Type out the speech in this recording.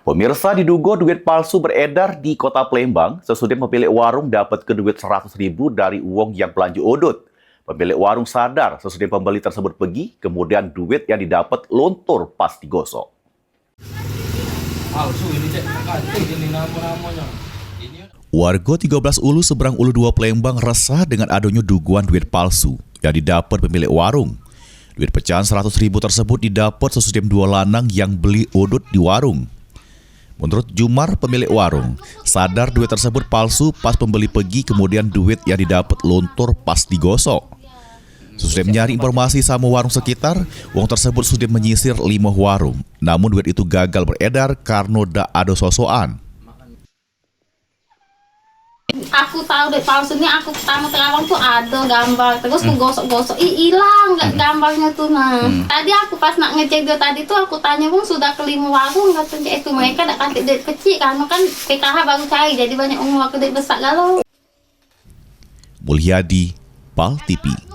Pemirsa, diduga duit palsu beredar di kota Palembang. Sesudah pemilik warung dapat ke duit 100.000 dari uang yang belanja udut. Pemilik warung sadar sesudah pembeli tersebut pergi, kemudian duit yang didapat lontor pas digosok. Palsu ini cek, ini namanya. Warga 13 Ulu seberang Ulu 2 Palembang resah dengan adanya dugaan duit palsu yang didapat pemilik warung. Duit pecahan 100.000 tersebut didapat sesudah 2 lanang yang beli udut di warung. Menurut Jumar, pemilik warung, sadar duit tersebut palsu pas pembeli pergi, kemudian duit yang didapat lontor pas digosok. Sesudah mencari informasi sama warung sekitar, uang tersebut sudah menyisir 5 warung. Namun duit itu gagal beredar karena tak ada sosokan. Aku tahu duit palsunya, aku pertama terawang tuh ada gambar, terus aku gosok-gosok, hilang gambarnya tuh. Tadi aku pas nak ngecek dia tadi tuh aku tanya, Bung sudah ke 5 warung, katanya itu mereka nak kasih duit kecil karena kan PKH baru cair, jadi banyak orang waktu duit besar galau. Mulyadi, PAL TV.